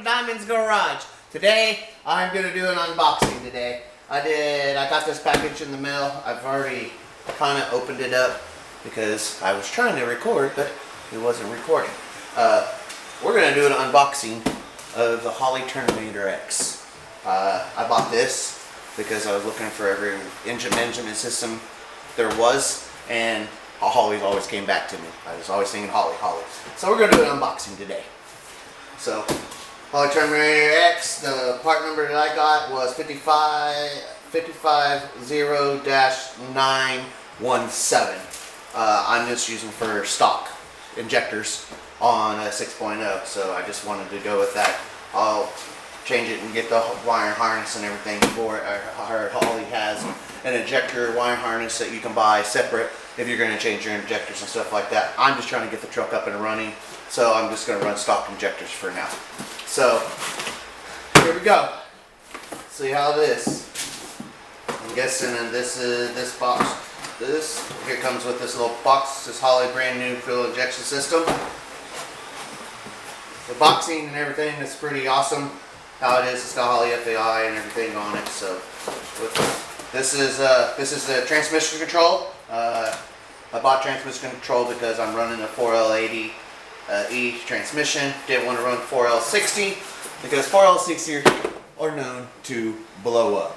to Diamond's Garage. Today, I'm going to do an unboxing today. I got this package in the mail. I've already kind of opened it up because I was trying to record, but it wasn't recording. We're going to do an unboxing of the HOLLEY Terminator X. I bought this because I was looking for every engine management system there was, and HOLLEY always came back to me. I was always thinking HOLLEY, HOLLEY. So we're going to do an unboxing today. So, HOLLEY Terminator X, the part number that I got was 550-917. I'm just using for stock injectors on a 6.0, so I just wanted to go with that. I'll change it and get the wire harness and everything for it. HOLLEY has an injector wire harness that you can buy separate if you're going to change your injectors and stuff like that. I'm just trying to get the truck up and running, so I'm just going to run stock injectors for now. So here we go. See how it is. I'm guessing this is this box. Here comes with this little box. This HOLLEY brand new fuel injection system. The boxing and everything is pretty awesome. How it is, it's got HOLLEY FAI and everything on it. So this is the transmission control. I bought transmission control because I'm running a 4L80 E transmission. Didn't want to run 4L60 because 4L60 are known to blow up.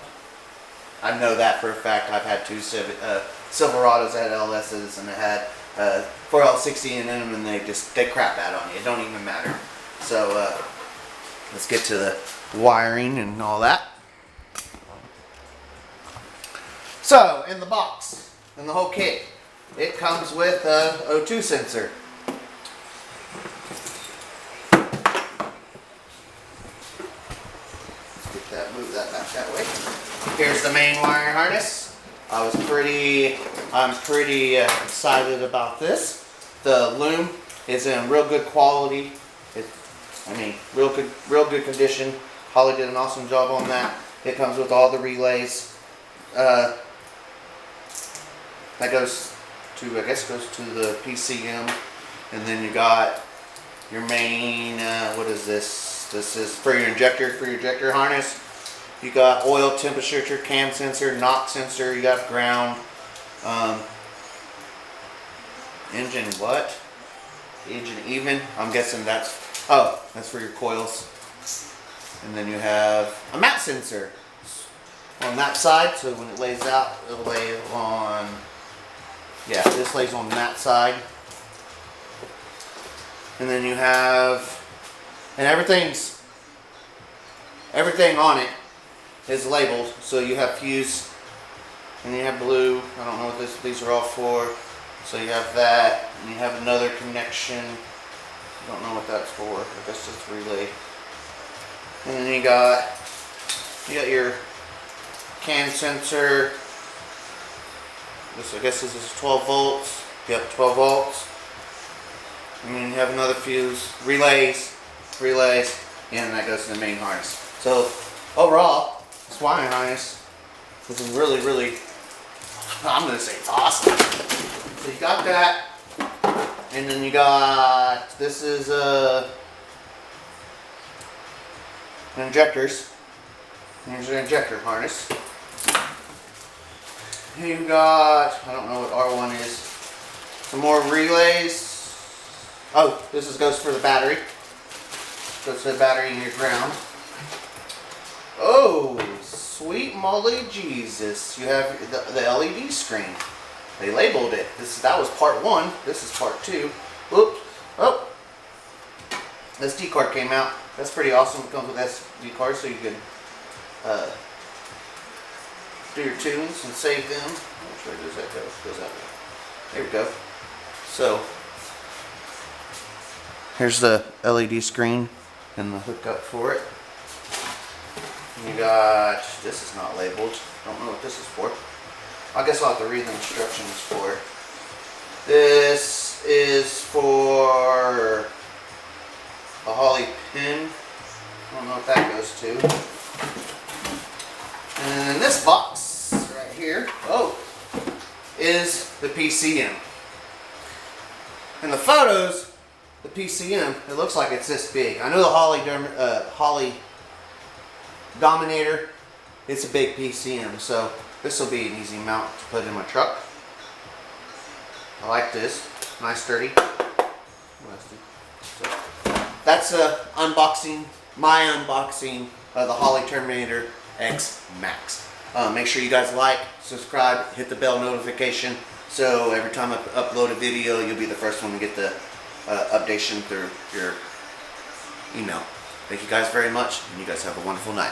I know that for a fact. I've had two Silverados that had LSs, and I had 4L60 in them, and they crap out on you. It don't even matter. So let's get to the wiring and all that. So in the box, in the whole kit, it comes with a O2 sensor. Move that back that way. Here's the main wire harness. I'm pretty excited about this. The loom is in real good quality. Real good condition. HOLLEY did an awesome job on that. It comes with all the relays. That goes to, I guess, goes to the PCM, and then you got your main. What is this? This is for your injector harness. You got oil temperature, cam sensor, knock sensor. You got ground. Engine what? Engine even. I'm guessing that's for your coils. And then you have a map sensor on that side. So when it lays out, it'll lay on. Yeah, this lays on that side. And then you have, and everything on it is labeled. So you have fuse, and you have blue. I don't know what these are all for. So you have that, and you have another connection. I don't know what that's for. I guess it's relay. And then you got your cam sensor. I guess this is 12 volts. Yep, 12 volts. And then you have another fuse, relays, and that goes to the main harness. So overall, this wiring harness is really, I'm going to say it's awesome. So you got that, and then you got, this is injectors. Here's an injector harness. You got, I don't know what R1 is, some more relays. Oh, this goes for the battery. Goes to the battery in your ground. Oh, sweet molly Jesus. You have the LED screen. They labeled it. That was part 1. This is part 2. Whoops. Oh. SD card came out. That's pretty awesome. It comes with SD card so you can do your tunes and save them. Which way does that go? It goes that way. There we go. So here's the LED screen and the hookup for it. You got, this is not labeled. Don't know what this is for. I guess I'll have to read the instructions for it. This is for a HOLLEY pin. I don't know what that goes to. And this box right here, is the PCM. In the photos, the PCM, it looks like it's this big. I know the Holley Dominator, it's a big PCM, so this will be an easy mount to put in my truck. I like this, nice sturdy. So that's my unboxing of the Holley Terminator X Max. Make sure you guys like, subscribe, hit the bell notification, so every time I upload a video, you'll be the first one to get the updation through your email. Thank you guys very much, and you guys have a wonderful night.